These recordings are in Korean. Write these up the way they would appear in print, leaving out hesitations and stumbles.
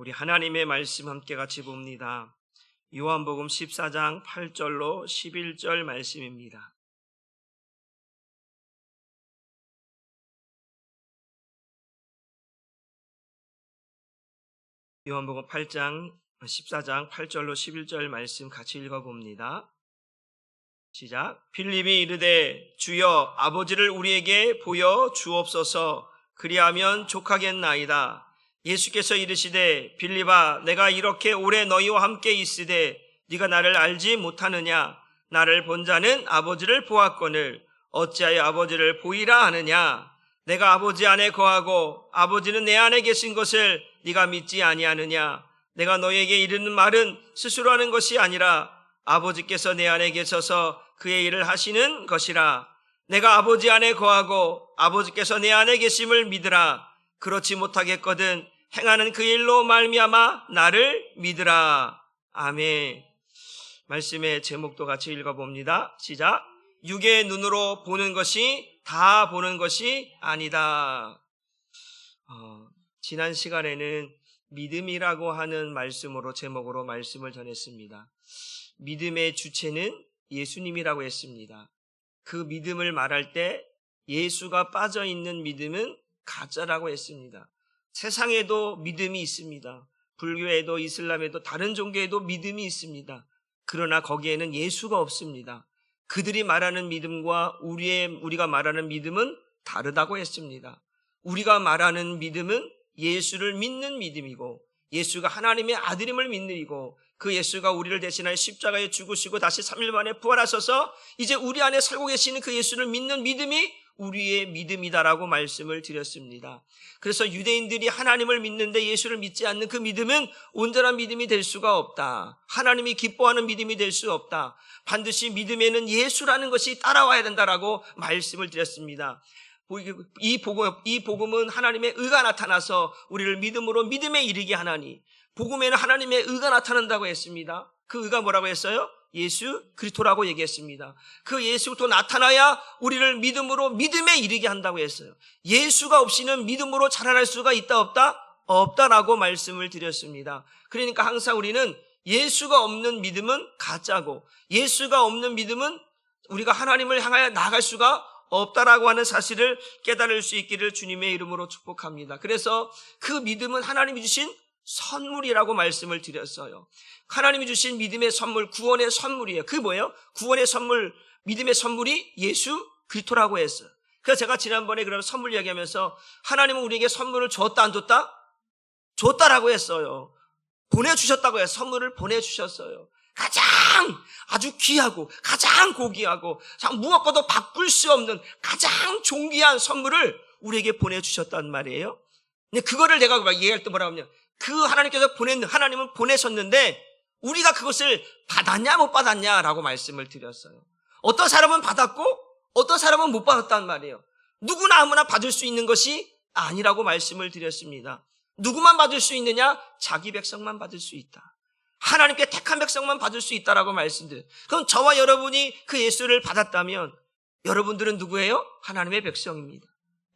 우리 하나님의 말씀 함께 같이 봅니다. 요한복음 14장 8절로 11절 말씀입니다. 요한복음 14장 8절로 11절 말씀 같이 읽어봅니다. 시작. 빌립이 이르되 주여 아버지를 우리에게 보여 주옵소서. 그리하면 족하겠나이다. 예수께서 이르시되 빌립아 내가 이렇게 오래 너희와 함께 있으되 네가 나를 알지 못하느냐? 나를 본 자는 아버지를 보았거늘 어찌하여 아버지를 보이라 하느냐? 내가 아버지 안에 거하고 아버지는 내 안에 계신 것을 네가 믿지 아니하느냐? 내가 너희에게 이르는 말은 스스로 하는 것이 아니라 아버지께서 내 안에 계셔서 그의 일을 하시는 것이라. 내가 아버지 안에 거하고 아버지께서 내 안에 계심을 믿으라. 그렇지 못하겠거든 행하는 그 일로 말미암아 나를 믿으라. 아멘. 말씀의 제목도 같이 읽어봅니다. 시작. 육의 눈으로 보는 것이 다 보는 것이 아니다. 지난 시간에는 믿음이라고 하는 말씀으로 제목으로 말씀을 전했습니다. 믿음의 주체는 예수님이라고 했습니다. 그 믿음을 말할 때 예수가 빠져있는 믿음은 가짜라고 했습니다. 세상에도 믿음이 있습니다. 불교에도 이슬람에도 다른 종교에도 믿음이 있습니다. 그러나 거기에는 예수가 없습니다. 그들이 말하는 믿음과 우리가 말하는 믿음은 다르다고 했습니다. 우리가 말하는 믿음은 예수를 믿는 믿음이고 예수가 하나님의 아들임을 믿는 이고 그 예수가 우리를 대신하여 십자가에 죽으시고 다시 3일 만에 부활하셔서 이제 우리 안에 살고 계시는 그 예수를 믿는 믿음이 우리의 믿음이다라고 말씀을 드렸습니다. 그래서 유대인들이 하나님을 믿는데 예수를 믿지 않는 그 믿음은 온전한 믿음이 될 수가 없다. 하나님이 기뻐하는 믿음이 될 수 없다. 반드시 믿음에는 예수라는 것이 따라와야 된다라고 말씀을 드렸습니다. 이 복음은 하나님의 의가 나타나서 우리를 믿음으로 믿음에 이르게 하나니 복음에는 하나님의 의가 나타난다고 했습니다. 그 의가 뭐라고 했어요? 예수 그리스도라고 얘기했습니다. 그 예수 그리스도 나타나야 우리를 믿음으로 믿음에 이르게 한다고 했어요. 예수가 없이는 믿음으로 자라날 수가 있다 없다? 없다라고 말씀을 드렸습니다. 그러니까 항상 우리는 예수가 없는 믿음은 가짜고 예수가 없는 믿음은 우리가 하나님을 향하여 나아갈 수가 없다라고 하는 사실을 깨달을 수 있기를 주님의 이름으로 축복합니다. 그래서 그 믿음은 하나님이 주신 선물이라고 말씀을 드렸어요. 하나님이 주신 믿음의 선물, 구원의 선물이에요. 그게 뭐예요? 구원의 선물, 믿음의 선물이 예수 그리스도라고 했어요. 그래서 제가 지난번에 그런 선물 이야기하면서 하나님은 우리에게 선물을 줬다 안 줬다? 줬다라고 했어요. 보내주셨다고 해요. 선물을 보내주셨어요. 가장 아주 귀하고 가장 고귀하고 무엇과도 바꿀 수 없는 가장 존귀한 선물을 우리에게 보내주셨단 말이에요. 근데 그거를 내가 얘기할 때 뭐라고 하냐, 그 하나님께서 하나님은 보내셨는데 우리가 그것을 받았냐 못 받았냐라고 말씀을 드렸어요. 어떤 사람은 받았고 어떤 사람은 못 받았단 말이에요. 누구나 아무나 받을 수 있는 것이 아니라고 말씀을 드렸습니다. 누구만 받을 수 있느냐? 자기 백성만 받을 수 있다. 하나님께 택한 백성만 받을 수 있다라고 말씀드려요. 그럼 저와 여러분이 그 예수를 받았다면 여러분들은 누구예요? 하나님의 백성입니다.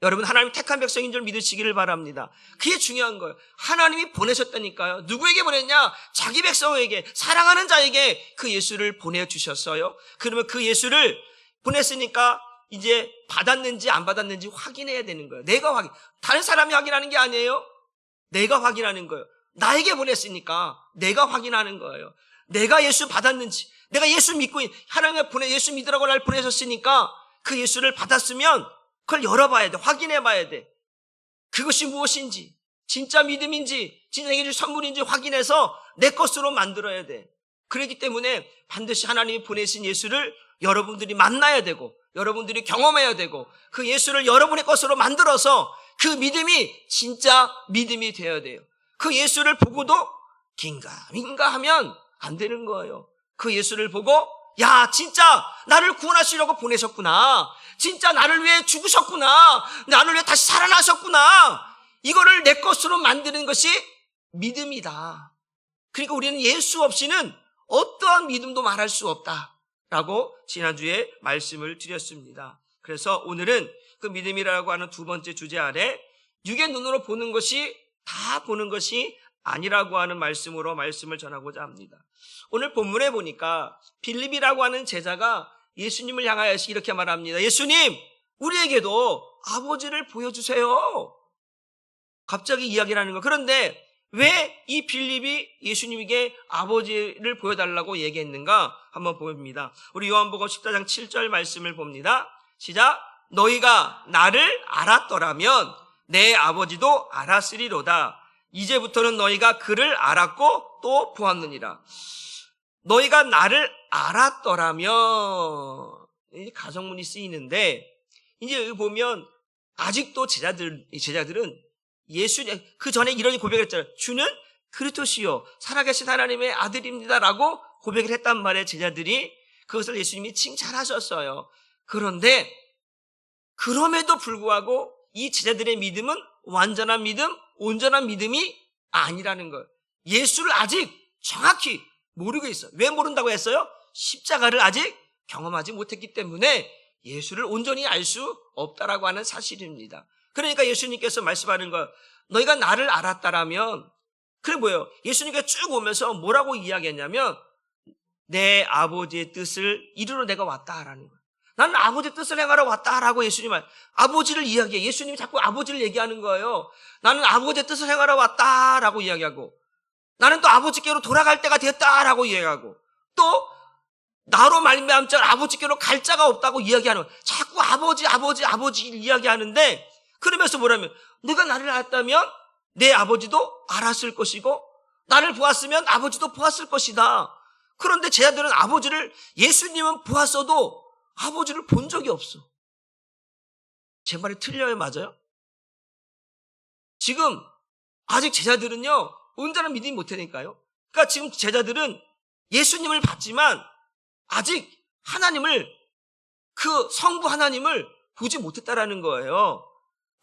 여러분 하나님 택한 백성인 줄 믿으시기를 바랍니다. 그게 중요한 거예요. 하나님이 보내셨다니까요. 누구에게 보냈냐? 자기 백성에게, 사랑하는 자에게 그 예수를 보내주셨어요. 그러면 그 예수를 보냈으니까 이제 받았는지 안 받았는지 확인해야 되는 거예요. 내가 다른 사람이 확인하는 게 아니에요. 내가 확인하는 거예요. 나에게 보냈으니까 내가 확인하는 거예요. 내가 예수 받았는지, 내가 예수 믿고 하나님이 예수 믿으라고 날 보내셨으니까 그 예수를 받았으면 그걸 열어봐야 돼. 확인해봐야 돼. 그것이 무엇인지, 진짜 믿음인지, 진짜 내게 줄 선물인지 확인해서 내 것으로 만들어야 돼. 그렇기 때문에 반드시 하나님이 보내신 예수를 여러분들이 만나야 되고 여러분들이 경험해야 되고 그 예수를 여러분의 것으로 만들어서 그 믿음이 진짜 믿음이 되어야 돼요. 그 예수를 보고도 긴가민가 하면 안 되는 거예요. 그 예수를 보고 야 진짜 나를 구원하시려고 보내셨구나. 진짜 나를 위해 죽으셨구나. 나를 위해 다시 살아나셨구나. 이거를 내 것으로 만드는 것이 믿음이다. 그러니까 우리는 예수 없이는 어떠한 믿음도 말할 수 없다라고 지난주에 말씀을 드렸습니다. 그래서 오늘은 그 믿음이라고 하는 두 번째 주제 아래 육의 눈으로 보는 것이 다 보는 것이 아니라고 하는 말씀으로 말씀을 전하고자 합니다. 오늘 본문에 보니까 빌립이라고 하는 제자가 예수님을 향하여 이렇게 말합니다. 예수님, 우리에게도 아버지를 보여주세요. 갑자기 이야기를 하는 거예요. 그런데 왜 이 빌립이 예수님에게 아버지를 보여달라고 얘기했는가 한번 봅니다. 우리 요한복음 14장 7절 말씀을 봅니다. 시작. 너희가 나를 알았더라면 내 아버지도 알았으리로다. 이제부터는 너희가 그를 알았고 또 보았느니라. 너희가 나를 알았더라면, 가정문이 쓰이는데 이제 여기 보면 아직도 제자들은 예수님, 그 전에 이런 고백을 했잖아요. 주는 그리스도시요 살아계신 하나님의 아들입니다라고 고백을 했단 말이에요. 제자들이 그것을 예수님이 칭찬하셨어요. 그런데 그럼에도 불구하고 이 제자들의 믿음은 완전한 믿음, 온전한 믿음이 아니라는 거예요. 예수를 아직 정확히 모르고 있어요. 왜 모른다고 했어요? 십자가를 아직 경험하지 못했기 때문에 예수를 온전히 알 수 없다라고 하는 사실입니다. 그러니까 예수님께서 말씀하는 거, 너희가 나를 알았다라면, 그게 뭐예요? 예수님께서 쭉 오면서 뭐라고 이야기했냐면 내 아버지의 뜻을 이루러 내가 왔다라는 거예요. 나는 아버지의 뜻을 행하러 왔다라고 예수님은 아버지를 이야기해. 예수님이 자꾸 아버지를 얘기하는 거예요. 나는 아버지의 뜻을 행하러 왔다라고 이야기하고, 나는 또 아버지께로 돌아갈 때가 되었다라고 이야기하고, 또 나로 말미암자 아버지께로 갈 자가 없다고 이야기하는 거예요. 자꾸 아버지를 이야기하는데, 그러면서 뭐라면 네가 나를 알았다면 내 아버지도 알았을 것이고 나를 보았으면 아버지도 보았을 것이다. 그런데 제자들은 예수님은 보았어도 아버지를 본 적이 없어. 제 말이 틀려요? 맞아요? 지금 아직 제자들은요 온전한 믿음이 못하니까요. 그러니까 지금 제자들은 예수님을 봤지만 아직 그 성부 하나님을 보지 못했다라는 거예요.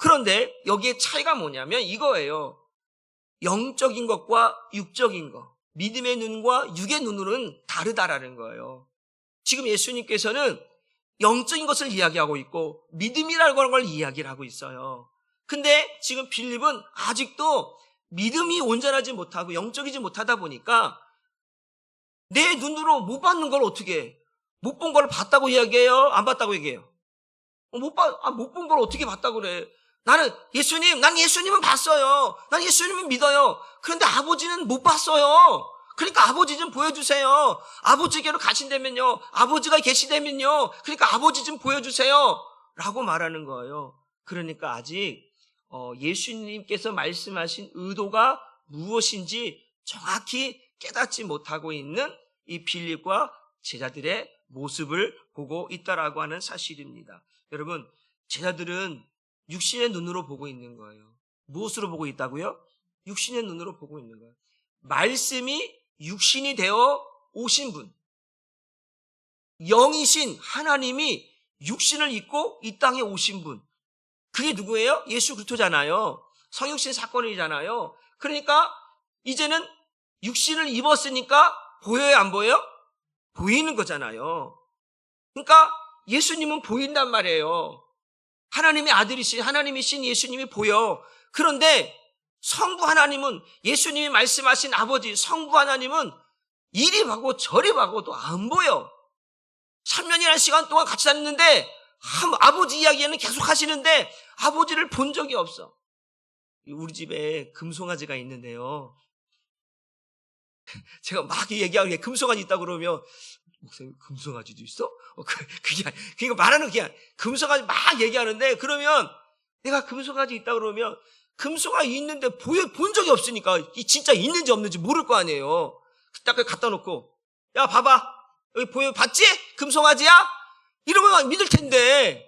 그런데 여기에 차이가 뭐냐면 이거예요. 영적인 것과 육적인 것, 믿음의 눈과 육의 눈으로는 다르다라는 거예요. 지금 예수님께서는 영적인 것을 이야기하고 있고 믿음이라고 하는 걸 이야기를 하고 있어요. 근데 지금 빌립은 아직도 믿음이 온전하지 못하고 영적이지 못하다 보니까 내 눈으로 못 봤는 걸 어떻게 해? 못 본 걸 봤다고 이야기해요? 안 봤다고 얘기해요? 못 본 걸 어떻게 봤다고 그래? 난 예수님은 봤어요. 난 예수님은 믿어요. 그런데 아버지는 못 봤어요. 그러니까 아버지 좀 보여주세요. 아버지께로 가신다면요. 아버지가 계시다면요. 그러니까 아버지 좀 보여주세요. 라고 말하는 거예요. 그러니까 아직 예수님께서 말씀하신 의도가 무엇인지 정확히 깨닫지 못하고 있는 이 빌립과 제자들의 모습을 보고 있다라고 하는 사실입니다. 여러분, 제자들은 육신의 눈으로 보고 있는 거예요. 무엇으로 보고 있다고요? 육신의 눈으로 보고 있는 거예요. 말씀이 육신이 되어 오신 분, 영이신 하나님이 육신을 입고 이 땅에 오신 분, 그게 누구예요? 예수 그리스도잖아요. 성육신 사건이잖아요. 그러니까 이제는 육신을 입었으니까 보여요, 안 보여요? 보이는 거잖아요. 그러니까 예수님은 보인단 말이에요. 하나님의 아들이신 하나님이신 예수님이 보여. 그런데 성부 하나님은, 예수님이 말씀하신 아버지 성부 하나님은 이리 봐고 저리 봐고도 안 보여. 3년이라는 시간 동안 같이 다녔는데 아버지 이야기는 계속 하시는데 아버지를 본 적이 없어. 우리 집에 금송아지가 있는데요, 제가 막 얘기하고 금송아지 있다고 그러면 목사님 금송아지도 있어? 그러니까 말하는 게 금송아지 막 얘기하는데, 그러면 내가 금송아지 있다 그러면 금송아지 있는데 본 적이 없으니까 진짜 있는지 없는지 모를 거 아니에요. 딱 갖다 놓고 야 봐봐 여기 봤지? 금송아지야? 이러면 믿을 텐데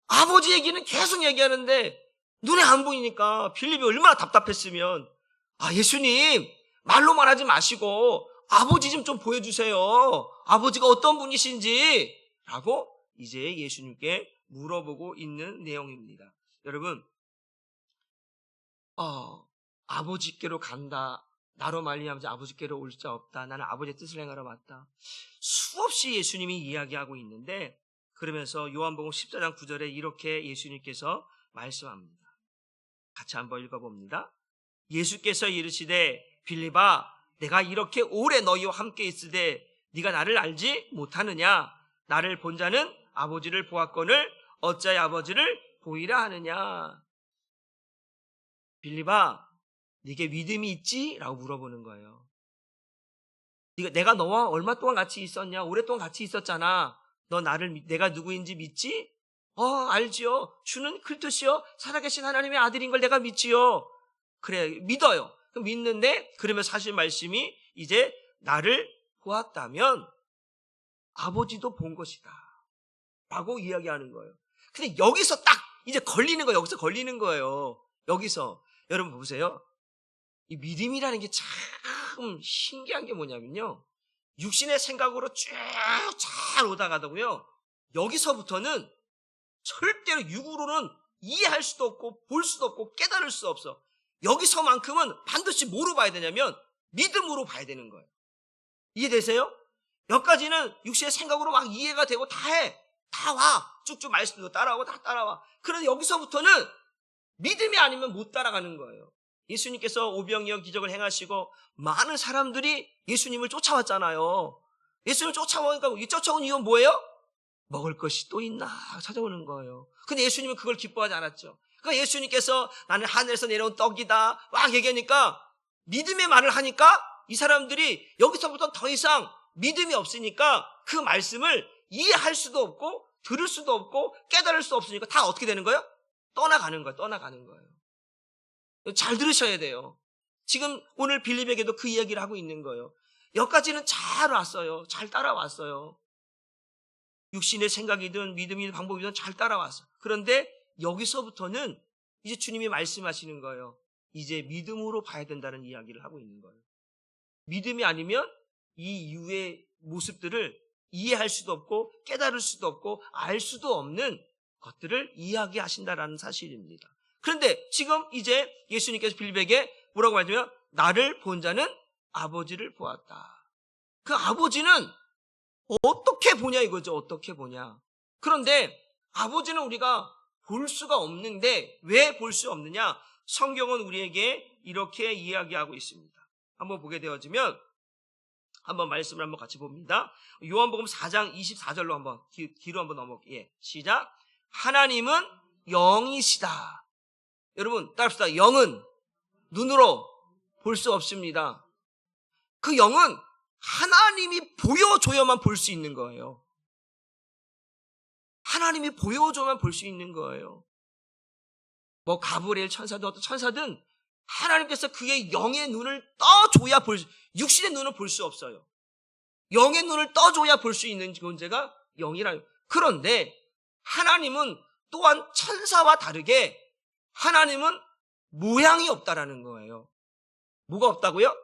아버지 얘기는 계속 얘기하는데 눈에 안 보이니까 빌립이 얼마나 답답했으면, 예수님 말로만 하지 마시고 아버지 좀 보여주세요. 아버지가 어떤 분이신지 라고 이제 예수님께 물어보고 있는 내용입니다. 여러분, 아버지께로 간다, 나로 말미암아 아버지께로 올 자 없다, 나는 아버지의 뜻을 행하러 왔다, 수없이 예수님이 이야기하고 있는데, 그러면서 요한복음 14장 9절에 이렇게 예수님께서 말씀합니다. 같이 한번 읽어봅니다. 예수께서 이르시되 빌립아 내가 이렇게 오래 너희와 함께 있으되 네가 나를 알지 못하느냐? 나를 본 자는 아버지를 보았거늘 어찌하여 아버지를 보이라 하느냐? 빌립아 네게 믿음이 있지? 라고 물어보는 거예요. 내가 너와 얼마 동안 같이 있었냐? 오랫동안 같이 있었잖아. 너 내가 누구인지 믿지? 알지요. 주는 그리스도시요 살아계신 하나님의 아들인 걸 내가 믿지요. 그래, 믿어요. 믿는데 그러면 사실 말씀이 이제 나를 보았다면 아버지도 본 것이다 라고 이야기하는 거예요. 근데 여기서 딱 이제 걸리는 거예요. 여기서 걸리는 거예요. 여기서 여러분 보세요. 이 믿음이라는 게 참 신기한 게 뭐냐면요, 육신의 생각으로 쭉 잘 오다가도요, 여기서부터는 절대로 육으로는 이해할 수도 없고 볼 수도 없고 깨달을 수 없어. 여기서만큼은 반드시 뭐로 봐야 되냐면 믿음으로 봐야 되는 거예요. 이해되세요? 여기까지는 육신의 생각으로 막 이해가 되고 다 해. 다 와. 쭉쭉 말씀도 따라오고 다 따라와. 그런데 여기서부터는 믿음이 아니면 못 따라가는 거예요. 예수님께서 오병이어 기적을 행하시고 많은 사람들이 예수님을 쫓아왔잖아요. 예수님을 쫓아오니까 쫓아온 이유는 뭐예요? 먹을 것이 또 있나 찾아오는 거예요. 근데 예수님은 그걸 기뻐하지 않았죠. 그러니까 예수님께서 나는 하늘에서 내려온 떡이다 막 얘기하니까, 믿음의 말을 하니까 이 사람들이 여기서부터 더 이상 믿음이 없으니까 그 말씀을 이해할 수도 없고 들을 수도 없고 깨달을 수 없으니까 다 어떻게 되는 거예요? 떠나가는 거예요. 잘 들으셔야 돼요. 지금 오늘 빌립에게도 그 이야기를 하고 있는 거예요. 여기까지는 잘 왔어요. 잘 따라왔어요. 육신의 생각이든 믿음이든 방법이든 잘 따라왔어요. 그런데 여기서부터는 이제 주님이 말씀하시는 거예요. 이제 믿음으로 봐야 된다는 이야기를 하고 있는 거예요. 믿음이 아니면 이 이후의 모습들을 이해할 수도 없고 깨달을 수도 없고 알 수도 없는 것들을 이야기하신다라는 사실입니다. 그런데 지금 이제 예수님께서 빌립에게 뭐라고 하냐면 나를 본 자는 아버지를 보았다. 그 아버지는 어떻게 보냐 이거죠. 어떻게 보냐. 그런데 아버지는 우리가 볼 수가 없는데 왜 볼 수 없느냐? 성경은 우리에게 이렇게 이야기하고 있습니다. 한번 보게 되어지면 한번 말씀을 한번 같이 봅니다. 요한복음 4장 24절로 한번 뒤로 한번 넘어갈게요. 시작. 하나님은 영이시다. 여러분 따라합시다. 영은 눈으로 볼 수 없습니다. 그 영은 하나님이 보여줘야만 볼 수 있는 거예요. 하나님이 보여줘야만 볼 수 있는 거예요. 뭐 가브리엘 천사든 어떤 천사든 하나님께서 그의 영의 눈을 떠줘야 육신의 눈을 볼 수 없어요. 영의 눈을 떠줘야 볼 수 있는 존재가 영이라요. 그런데 하나님은 또한 천사와 다르게 하나님은 모양이 없다라는 거예요. 뭐가 없다고요?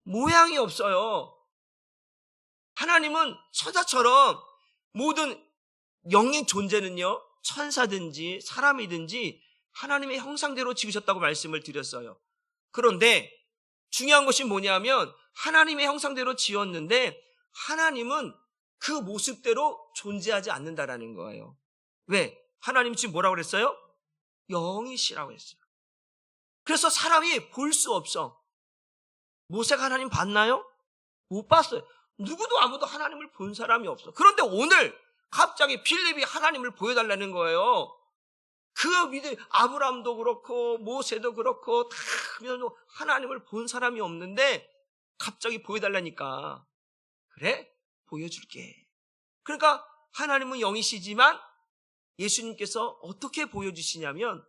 모양이 없어요. 하나님은 천사처럼 모든 영의 존재는요, 천사든지 사람이든지 하나님의 형상대로 지으셨다고 말씀을 드렸어요. 그런데 중요한 것이 뭐냐면 하나님의 형상대로 지었는데 하나님은 그 모습대로 존재하지 않는다라는 거예요. 왜? 하나님 지금 뭐라고 그랬어요? 영이시라고 했어요. 그래서 사람이 볼 수 없어. 모세가 하나님 봤나요? 못 봤어요. 누구도 아무도 하나님을 본 사람이 없어. 그런데 오늘 갑자기 빌립이 하나님을 보여달라는 거예요. 그 믿음, 아브라함도 그렇고 모세도 그렇고 다 하나님을 본 사람이 없는데 갑자기 보여달라니까. 그래? 보여줄게. 그러니까 하나님은 영이시지만 예수님께서 어떻게 보여주시냐면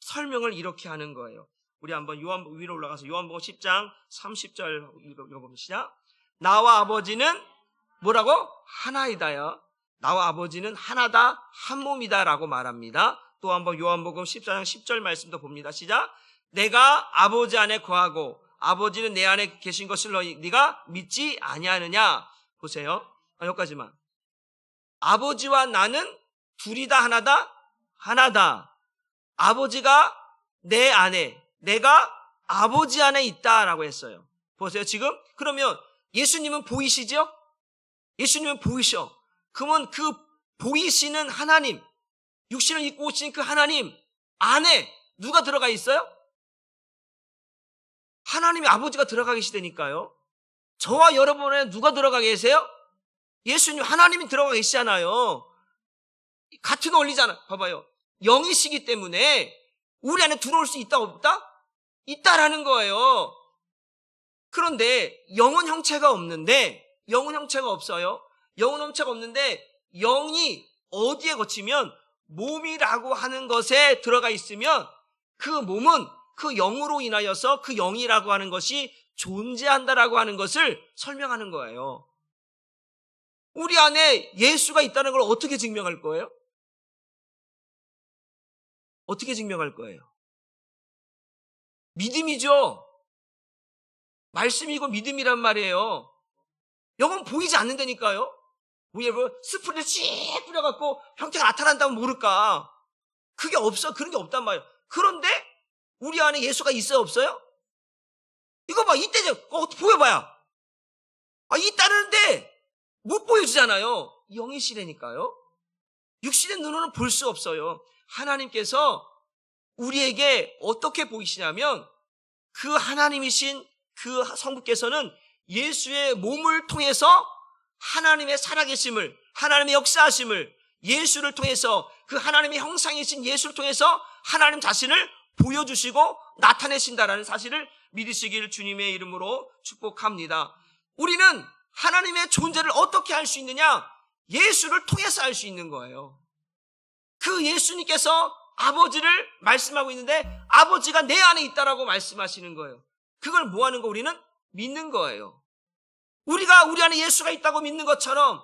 설명을 이렇게 하는 거예요. 우리 한번 위로 올라가서 요한복음 10장 30절 읽어봅시다. 나와 아버지는 뭐라고? 하나이다요. 나와 아버지는 하나다, 한 몸이다 라고 말합니다. 또 한번 요한복음 14장 10절 말씀도 봅니다. 시작. 내가 아버지 안에 거하고 아버지는 내 안에 계신 것을 네가 믿지 아니하느냐. 보세요. 여기까지만. 아버지와 나는 둘이 다 하나다? 하나다. 아버지가 내 안에, 내가 아버지 안에 있다라고 했어요. 보세요. 지금 그러면 예수님은 보이시죠? 예수님은 보이셔. 그러면 그 보이시는 하나님, 육신을 입고 오신 그 하나님 안에 누가 들어가 있어요? 하나님의 아버지가 들어가 계시다니까요. 저와 여러분에 누가 들어가 계세요? 예수님, 하나님이 들어가 계시잖아요. 같은 원리잖아. 봐봐요. 영이시기 때문에 우리 안에 들어올 수 있다 없다? 있다라는 거예요. 그런데 영은 형체가 없는데, 영은 형체가 없어요. 영은 형체가 없는데 영이 어디에 거치면 몸이라고 하는 것에 들어가 있으면 그 몸은 그 영으로 인하여서 그 영이라고 하는 것이 존재한다라고 하는 것을 설명하는 거예요. 우리 안에 예수가 있다는 걸 어떻게 증명할 거예요? 어떻게 증명할 거예요? 믿음이죠. 말씀이고 믿음이란 말이에요. 영은 보이지 않는다니까요. 우리 여러분 스프레이를 씩 뿌려갖고 형태가 나타난다면 모를까? 그게 없어. 그런 게 없단 말이에요. 그런데 우리 안에 예수가 있어요, 없어요? 이거 봐, 이때 보여봐야. 있다는데 못 보여주잖아요. 영이시라니까요. 육신의 눈으로는 볼 수 없어요. 하나님께서 우리에게 어떻게 보이시냐면 그 하나님이신 그 성부께서는 예수의 몸을 통해서 하나님의 살아계심을, 하나님의 역사하심을, 예수를 통해서 그 하나님의 형상이신 예수를 통해서 하나님 자신을 보여주시고 나타내신다라는 사실을 믿으시길 주님의 이름으로 축복합니다. 우리는 하나님의 존재를 어떻게 알 수 있느냐? 예수를 통해서 알 수 있는 거예요. 그 예수님께서 아버지를 말씀하고 있는데 아버지가 내 안에 있다라고 말씀하시는 거예요. 그걸 뭐 하는 거? 우리는 믿는 거예요. 우리가 우리 안에 예수가 있다고 믿는 것처럼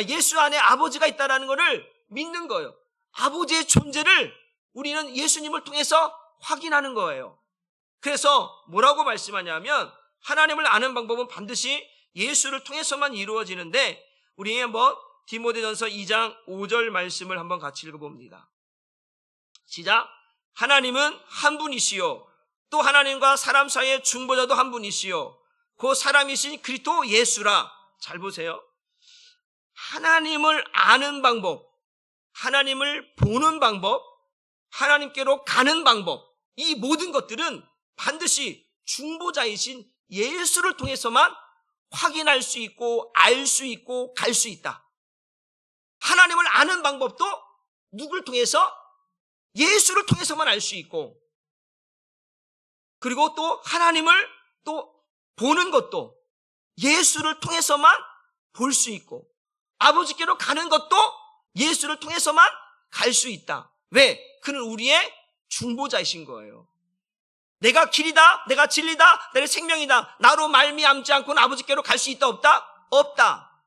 예수 안에 아버지가 있다라는 것을 믿는 거예요. 아버지의 존재를 우리는 예수님을 통해서 확인하는 거예요. 그래서 뭐라고 말씀하냐면 하나님을 아는 방법은 반드시 예수를 통해서만 이루어지는데 우리 한번 디모데전서 2장 5절 말씀을 한번 같이 읽어봅니다. 시작. 하나님은 한 분이시요 또 하나님과 사람 사이의 중보자도 한 분이시요 그 사람이신 그리스도 예수라. 잘 보세요. 하나님을 아는 방법, 하나님을 보는 방법, 하나님께로 가는 방법, 이 모든 것들은 반드시 중보자이신 예수를 통해서만 확인할 수 있고 알 수 있고 갈 수 있다. 하나님을 아는 방법도 누굴 통해서? 예수를 통해서만 알 수 있고, 그리고 또 하나님을 또 보는 것도 예수를 통해서만 볼 수 있고, 아버지께로 가는 것도 예수를 통해서만 갈 수 있다. 왜? 그는 우리의 중보자이신 거예요. 내가 길이다, 내가 진리다, 내가 생명이다, 나로 말미암지 않고는 아버지께로 갈 수 있다 없다? 없다.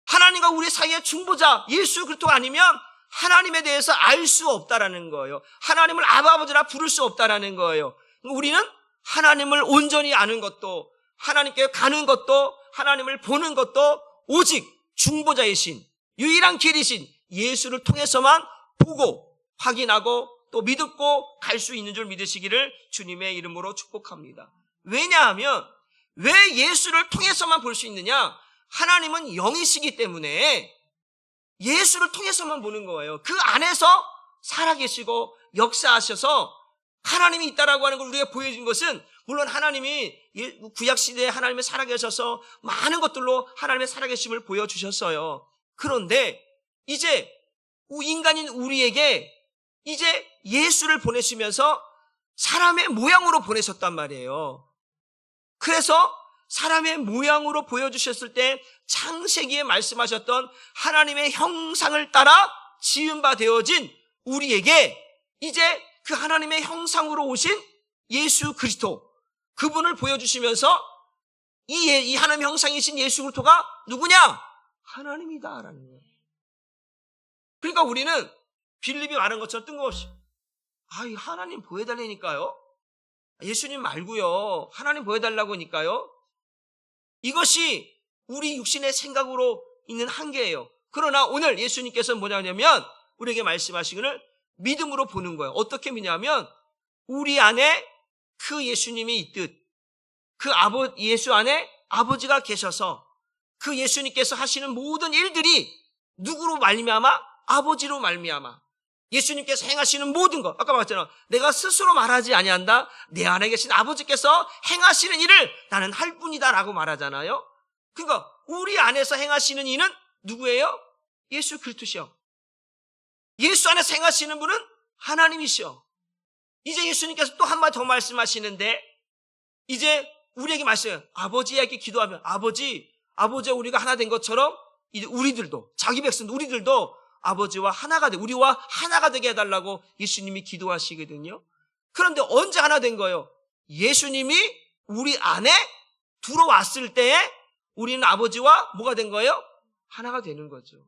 하나님과 우리 사이의 중보자 예수 그리스도가 아니면 하나님에 대해서 알 수 없다라는 거예요. 하나님을 아버지라 부를 수 없다라는 거예요. 우리는 하나님을 온전히 아는 것도, 하나님께 가는 것도, 하나님을 보는 것도 오직 중보자이신 유일한 길이신 예수를 통해서만 보고 확인하고 또 믿고 갈 수 있는 줄 믿으시기를 주님의 이름으로 축복합니다. 왜냐하면 왜 예수를 통해서만 볼 수 있느냐? 하나님은 영이시기 때문에 예수를 통해서만 보는 거예요. 그 안에서 살아계시고 역사하셔서 하나님이 있다라고 하는 걸 우리가 보여준 것은 물론 하나님이 구약시대에 하나님이 살아계셔서 많은 것들로 하나님의 살아계심을 보여주셨어요. 그런데 이제 인간인 우리에게 이제 예수를 보내시면서 사람의 모양으로 보내셨단 말이에요. 그래서 사람의 모양으로 보여주셨을 때 창세기에 말씀하셨던 하나님의 형상을 따라 지은 바 되어진 우리에게 이제 그 하나님의 형상으로 오신 예수 그리스도, 그분을 보여주시면서 이 하나님의 형상이신 예수 그리스도가 누구냐? 하나님이다라는 거예요. 그러니까 우리는 빌립이 말한 것처럼 뜬금없이 이 하나님 보여달라니까요. 예수님 말고요. 하나님 보여달라고 하니까요. 이것이 우리 육신의 생각으로 있는 한계예요. 그러나 오늘 예수님께서 뭐냐면 우리에게 말씀하시기를 믿음으로 보는 거예요. 어떻게 믿냐면 우리 안에 그 예수님이 있듯 그 예수 안에 아버지가 계셔서 그 예수님께서 하시는 모든 일들이 누구로 말미암아? 아버지로 말미암아. 예수님께서 행하시는 모든 것, 아까 말했잖아. 내가 스스로 말하지 아니한다. 내 안에 계신 아버지께서 행하시는 일을 나는 할 뿐이다 라고 말하잖아요. 그러니까 우리 안에서 행하시는 이는 누구예요? 예수 그리스도시요. 예수 안에서 행하시는 분은 하나님이시요. 이제 예수님께서 또 한마디 더 말씀하시는데, 이제 우리에게 말씀해요. 아버지에게 기도하면 아버지와 우리가 하나 된 것처럼 이제 우리들도, 자기 백성 우리들도 아버지와 하나가 돼, 우리와 하나가 되게 해달라고 예수님이 기도하시거든요. 그런데 언제 하나 된 거예요? 예수님이 우리 안에 들어왔을 때에 우리는 아버지와 뭐가 된 거예요? 하나가 되는 거죠.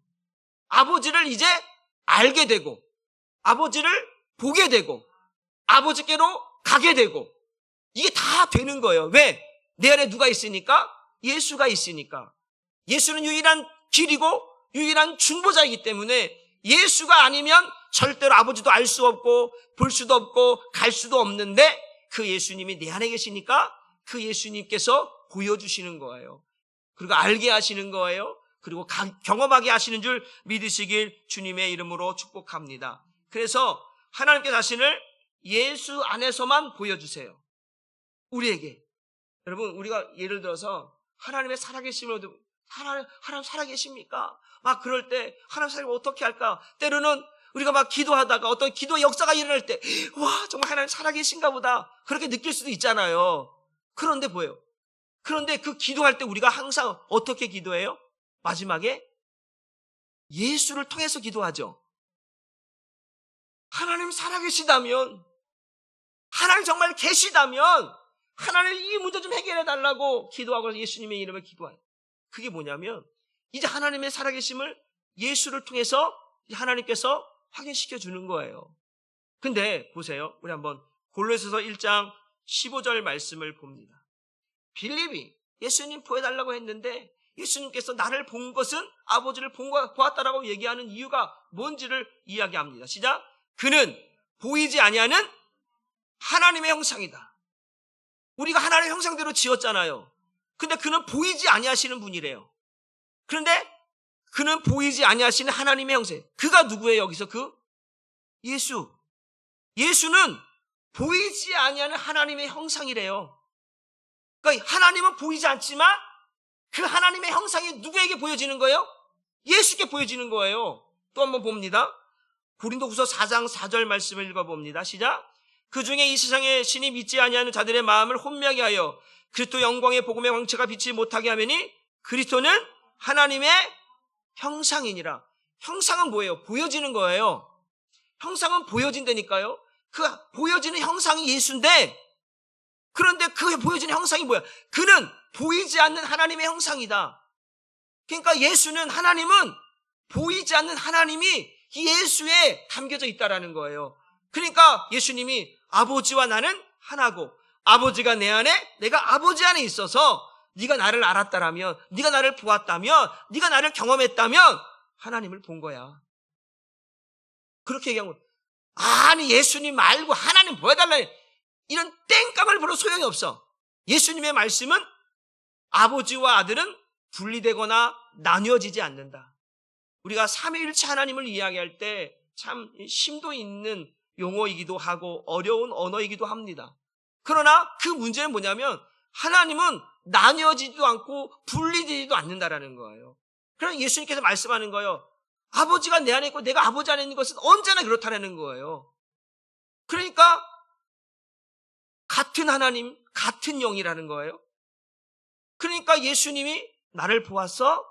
아버지를 이제 알게 되고, 아버지를 보게 되고, 아버지께로 가게 되고, 이게 다 되는 거예요. 왜? 내 안에 누가 있으니까? 예수가 있으니까. 예수는 유일한 길이고 유일한 중보자이기 때문에 예수가 아니면 절대로 아버지도 알 수 없고 볼 수도 없고 갈 수도 없는데, 그 예수님이 내 안에 계시니까 그 예수님께서 보여주시는 거예요. 그리고 알게 하시는 거예요. 그리고 경험하게 하시는 줄 믿으시길 주님의 이름으로 축복합니다. 그래서 하나님께 자신을 예수 안에서만 보여주세요. 우리에게. 여러분, 우리가 예를 들어서 하나님의 살아계심을, 하나님 살아계십니까? 막 그럴 때 하나님 살아계시면 어떻게 할까? 때로는 우리가 막 기도하다가 어떤 기도의 역사가 일어날 때, 와, 정말 하나님 살아계신가 보다, 그렇게 느낄 수도 있잖아요. 그런데 뭐예요? 그런데 그 기도할 때 우리가 항상 어떻게 기도해요? 마지막에 예수를 통해서 기도하죠. 하나님 살아계시다면, 하나님 정말 계시다면 하나님 이 문제 좀 해결해 달라고 기도하고 예수님의 이름을 기도해요. 그게 뭐냐면, 이제 하나님의 살아계심을 예수를 통해서 하나님께서 확인시켜 주는 거예요. 근데 보세요. 우리 한번 골로새서 1장 15절 말씀을 봅니다. 빌립이 예수님 보여달라고 했는데 예수님께서 나를 본 것은 아버지를 보았다라고 얘기하는 이유가 뭔지를 이야기합니다. 시작. 그는 보이지 아니하는 하나님의 형상이다. 우리가 하나님의 형상대로 지었잖아요. 근데 그는 보이지 아니하시는 분이래요. 그런데 그는 보이지 아니하시는 하나님의 형상. 그가 누구예요? 여기서 그 예수. 예수는 보이지 아니하는 하나님의 형상이래요. 그러니까 하나님은 보이지 않지만 그 하나님의 형상이 누구에게 보여지는 거예요? 예수께 보여지는 거예요. 또 한번 봅니다. 고린도후서 4장 4절 말씀을 읽어봅니다. 시작. 그 중에 이 세상에 신이 믿지 아니하는 자들의 마음을 혼미하게 하여 그리스도 영광의 복음의 광채가 비치지 못하게 하매니 그리스도는 하나님의 형상이니라. 형상은 뭐예요? 보여지는 거예요. 형상은 보여진다니까요. 그 보여지는 형상이 예수인데, 그런데 그 보여지는 형상이 뭐야? 그는 보이지 않는 하나님의 형상이다. 그러니까 예수는, 하나님은 보이지 않는 하나님이 예수에 담겨져 있다라는 거예요. 그러니까 예수님이 아버지와 나는 하나고, 아버지가 내 안에, 내가 아버지 안에 있어서 네가 나를 알았다라면, 네가 나를 보았다면, 네가 나를 경험했다면 하나님을 본 거야. 그렇게 얘기하면, 아니 예수님 말고 하나님 보여달라, 이런 땡깡을 불어 소용이 없어. 예수님의 말씀은 아버지와 아들은 분리되거나 나뉘어지지 않는다. 우리가 삼위일체 하나님을 이야기할 때 참 심도 있는 용어이기도 하고 어려운 언어이기도 합니다. 그러나 그 문제는 뭐냐면, 하나님은 나뉘어지지도 않고 분리되지도 않는다라는 거예요. 그래서 예수님께서 말씀하는 거예요. 아버지가 내 안에 있고 내가 아버지 안에 있는 것은 언제나 그렇다라는 거예요. 그러니까 같은 하나님, 같은 영이라는 거예요. 그러니까 예수님이 나를 보았어?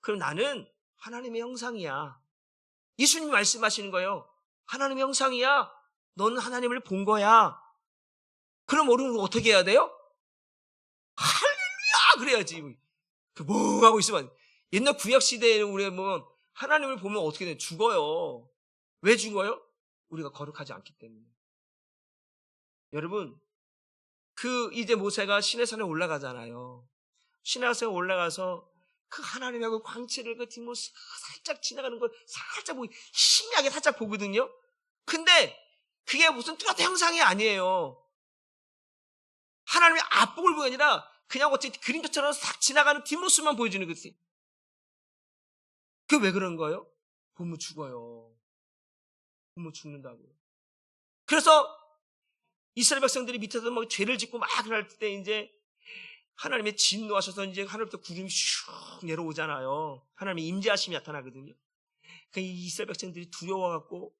그럼 나는 하나님의 형상이야. 예수님이 말씀하시는 거예요. 하나님의 형상이야. 너는 하나님을 본 거야. 그럼 우리는 어떻게 해야 돼요? 할렐루야! 그래야지. 뭐 하고 있으면, 옛날 구약시대에는 우리가 뭐 하나님을 보면 어떻게 돼? 죽어요. 왜 죽어요? 우리가 거룩하지 않기 때문에. 여러분, 이제 모세가 시내산에 올라가잖아요. 시내산에 올라가서 그 하나님하고 광채를 그 뒷모습 살짝 지나가는 걸 살짝 보고, 희미하게 살짝 보거든요. 근데 그게 무슨 뚜렷한 형상이 아니에요. 하나님의 앞복을 보는 게 아니라 그냥 어찌 그림자처럼 싹 지나가는 뒷모습만 보여주는 거지. 그게 왜 그런 거예요? 보면 죽어요. 굶어 죽는다고요. 그래서 이스라엘 백성들이 밑에서 막 죄를 짓고 막 그럴 때 이제 하나님의 진노하셔서 이제 하늘부터 구름이 슉 내려오잖아요. 하나님의 임재하심이 나타나거든요. 그러니까 이 이스라엘 백성들이 두려워갖고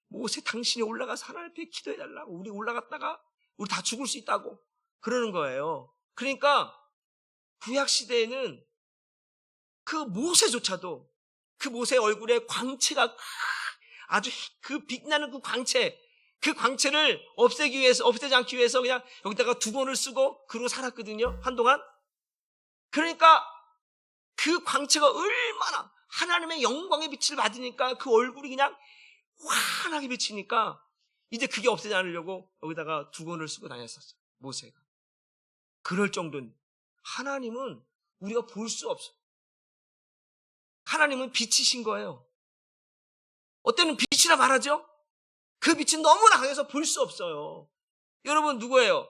모세 당신이 올라가서 하나님 앞에 기도해달라고, 우리 올라갔다가 우리 다 죽을 수 있다고 그러는 거예요. 그러니까 구약시대에는 그 모세조차도 그 모세의 얼굴에 광채가 아주 그 빛나는 그 광채를 없애지 않기 위해서 그냥 여기다가 두건을 쓰고 그러고 살았거든요. 한동안. 그러니까 그 광채가 얼마나 하나님의 영광의 빛을 받으니까 그 얼굴이 그냥 환하게 비치니까 이제 그게 없애지 않으려고 여기다가 두건을 쓰고 다녔었어요. 모세가. 그럴 정도는 하나님은 우리가 볼 수 없어요. 하나님은 빛이신 거예요. 어때는 빛이라 말하죠? 그 빛은 너무나 강해서 볼 수 없어요. 여러분 누구야?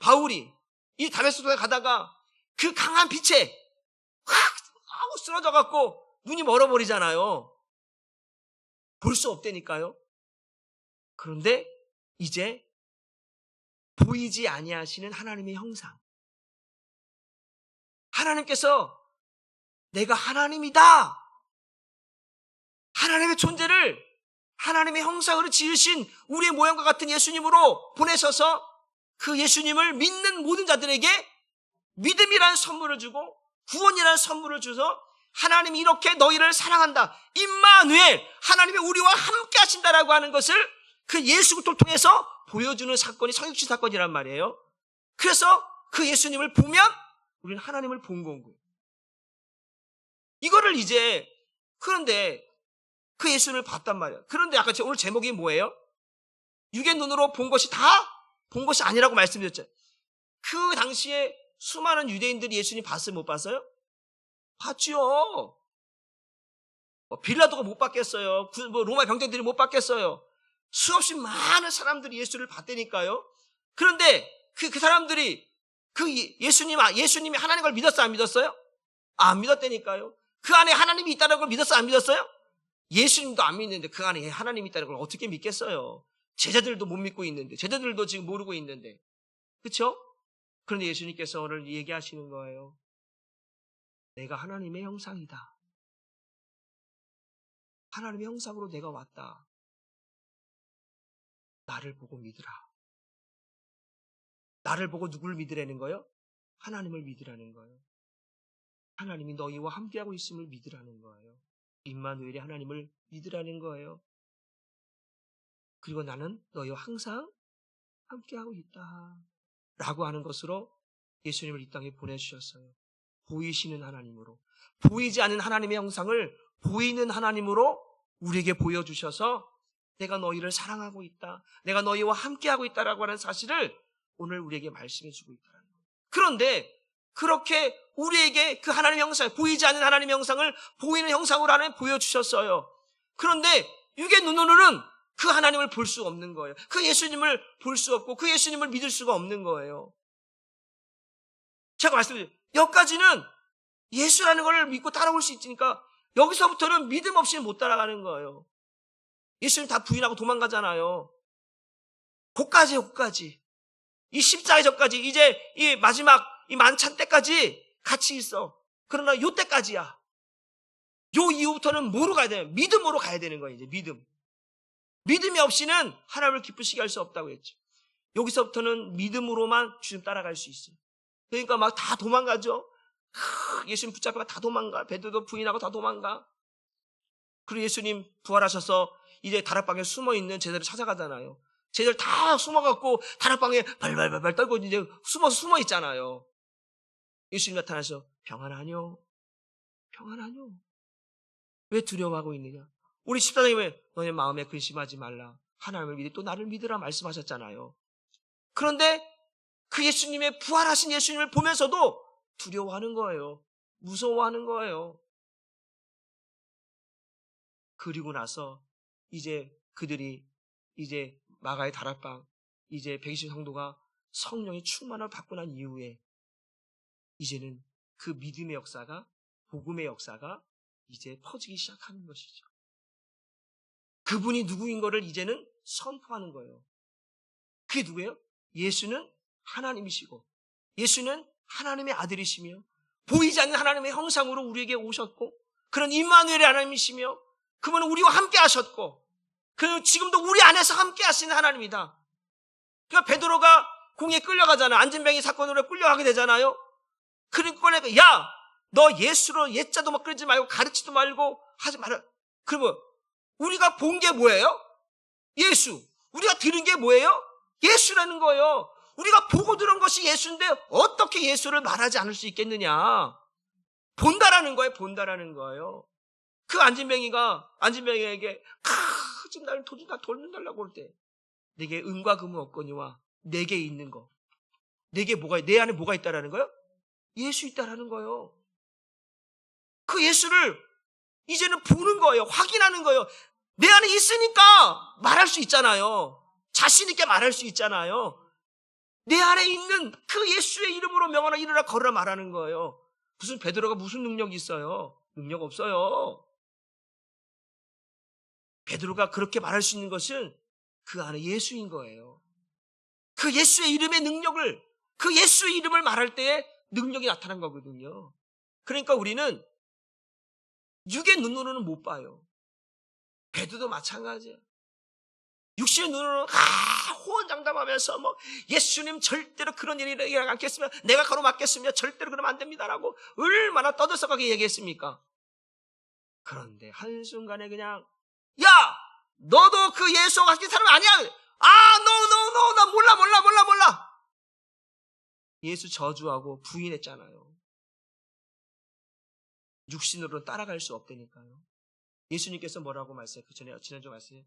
바울이 이 다메스코에 가다가 그 강한 빛에 확 하고 쓰러져 갖고 눈이 멀어버리잖아요. 볼 수 없다니까요. 그런데 이제 보이지 아니하시는 하나님의 형상, 하나님께서 내가 하나님이다, 하나님의 존재를 하나님의 형상으로 지으신 우리의 모양과 같은 예수님으로 보내셔서 그 예수님을 믿는 모든 자들에게 믿음이라는 선물을 주고 구원이라는 선물을 줘서 하나님이 이렇게 너희를 사랑한다, 임마누엘, 하나님이 우리와 함께 하신다라고 하는 것을 그 예수 그리스도를 통해서 보여주는 사건이 성육신 사건이란 말이에요. 그래서 그 예수님을 보면 우리는 하나님을 본 거고요. 이거를 이제, 그런데 그 예수님을 봤단 말이에요. 그런데 아까 오늘 제목이 뭐예요? 육의 눈으로 본 것이 다 본 것이 아니라고 말씀드렸죠. 그 당시에 수많은 유대인들이 예수님 봤어요, 못 봤어요? 봤지요. 빌라도가 못 봤겠어요. 로마 병정들이 못 봤겠어요. 수없이 많은 사람들이 예수를 봤다니까요. 그런데 그 사람들이 그 예수님이 하나님 걸 믿었어요, 안 믿었어요? 안 믿었다니까요. 그 안에 하나님이 있다는 걸 믿었어요, 안 믿었어요? 예수님도 안 믿는데 그 안에 하나님이 있다는 걸 어떻게 믿겠어요? 제자들도 못 믿고 있는데, 제자들도 지금 모르고 있는데, 그렇죠? 그런데 예수님께서 오늘 얘기하시는 거예요. 내가 하나님의 형상이다. 하나님의 형상으로 내가 왔다. 나를 보고 믿으라. 나를 보고 누굴 믿으라는 거예요? 하나님을 믿으라는 거예요. 하나님이 너희와 함께하고 있음을 믿으라는 거예요. 임마누엘이 하나님을 믿으라는 거예요. 그리고 나는 너희와 항상 함께하고 있다 라고 하는 것으로 예수님을 이 땅에 보내주셨어요. 보이시는 하나님으로, 보이지 않는 하나님의 형상을 보이는 하나님으로 우리에게 보여주셔서 내가 너희를 사랑하고 있다, 내가 너희와 함께하고 있다라고 하는 사실을 오늘 우리에게 말씀해 주고 있다는 거예요. 그런데 그렇게 우리에게 그 하나님의 형상, 보이지 않는 하나님의 형상을 보이는 형상으로 하나님 보여주셨어요. 그런데 육의 눈으로는 그 하나님을 볼 수 없는 거예요. 그 예수님을 볼 수 없고 그 예수님을 믿을 수가 없는 거예요. 제가 말씀드려요. 여기까지는 예수라는 걸 믿고 따라올 수 있으니까 여기서부터는 믿음 없이는 못 따라가는 거예요. 예수님 다 부인하고 도망가잖아요. 그까지 이 십자가의 전까지, 이제 이 마지막 이 만찬 때까지 같이 있어. 그러나 요 때까지야. 요 이후부터는 뭐로 가야 돼요? 믿음으로 가야 되는 거예요. 이제 믿음이 없이는 하나님을 기쁘시게 할 수 없다고 했죠. 여기서부터는 믿음으로만 주님 따라갈 수 있어요. 그러니까 막 다 도망가죠. 예수님 붙잡혀가 다 도망가. 베드로도 부인하고 다 도망가. 그리고 예수님 부활하셔서 이제 다락방에 숨어있는 제자를 찾아가잖아요. 제자들 다 숨어갖고 다락방에 발발발발 떨고 이제 숨어 있잖아요. 예수님 나타나서 평안하뇨? 평안하뇨? 왜 두려워하고 있느냐? 우리 14장에 왜 너네 마음에 근심하지 말라, 하나님을 믿으 또 나를 믿으라 말씀하셨잖아요. 그런데 그 예수님의 부활하신 예수님을 보면서도 두려워하는 거예요. 무서워하는 거예요. 그리고 나서 이제 그들이 이제 마가의 다락방, 이제 120 성도가 성령의 충만을 받고 난 이후에 이제는 그 믿음의 역사가, 복음의 역사가 이제 퍼지기 시작하는 것이죠. 그분이 누구인 거를 이제는 선포하는 거예요. 그게 누구예요? 예수는 하나님이시고 예수는 하나님의 아들이시며 보이지 않는 하나님의 형상으로 우리에게 오셨고 그런 임마누엘의 하나님이시며 그분은 우리와 함께 하셨고 그리고 지금도 우리 안에서 함께 하시는 하나님이다. 그러니까 베드로가 공에 끌려가잖아. 안진뱅이 사건으로 끌려가게 되잖아요. 그러니까 야, 너 예수로 옛자도 막 끌지 말고 가르치도 말고 하지 마라. 그러면 우리가 본 게 뭐예요? 예수. 우리가 들은 게 뭐예요? 예수라는 거예요. 우리가 보고 들은 것이 예수인데 어떻게 예수를 말하지 않을 수 있겠느냐? 본다라는 거예요. 본다라는 거예요. 그 안진뱅이에게 지금 나를 돌려달라고 할 때 내게 은과 금은 없거니와 내게 있는 거. 내 안에 뭐가 있다라는 거예요? 예수 있다라는 거예요. 그 예수를 이제는 보는 거예요. 확인하는 거예요. 내 안에 있으니까 말할 수 있잖아요. 자신 있게 말할 수 있잖아요. 내 안에 있는 그 예수의 이름으로 명하라 일어나 걸어라 말하는 거예요. 무슨 베드로가 무슨 능력이 있어요? 능력 없어요. 베드로가 그렇게 말할 수 있는 것은 그 안에 예수인 거예요. 그 예수의 이름의 능력을, 그 예수의 이름을 말할 때에 능력이 나타난 거거든요. 그러니까 우리는 육의 눈으로는 못 봐요. 베드로도 마찬가지예요. 육신의 눈으로는 호언장담하면서 예수님 절대로 그런 일이 일어나지 않겠으며 내가 가로막겠으며 절대로 그러면 안 됩니다라고 얼마나 떠들썩하게 얘기했습니까? 그런데 한순간에 그냥 야! 너도 그 예수 같은 사람 아니야! no, 나 몰라! 예수 저주하고 부인했잖아요. 육신으로 따라갈 수 없다니까요. 예수님께서 뭐라고 말씀해요? 지난주 말씀해요.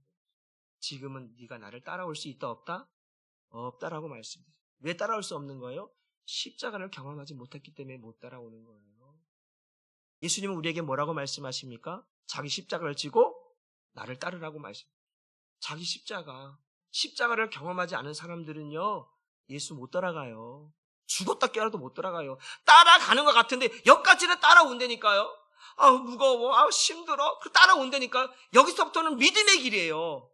지금은 네가 나를 따라올 수 있다 없다? 없다라고 말씀해요. 왜 따라올 수 없는 거예요? 십자가를 경험하지 못했기 때문에 못 따라오는 거예요. 예수님은 우리에게 뭐라고 말씀하십니까? 자기 십자가를 지고 나를 따르라고 말씀해요. 자기 십자가를 경험하지 않은 사람들은요, 예수 못 따라가요. 죽었다 깨어나도 못 따라가요. 따라가는 것 같은데 여기까지는 따라온다니까요. 무거워, 힘들어. 따라온다니까. 여기서부터는 믿음의 길이에요.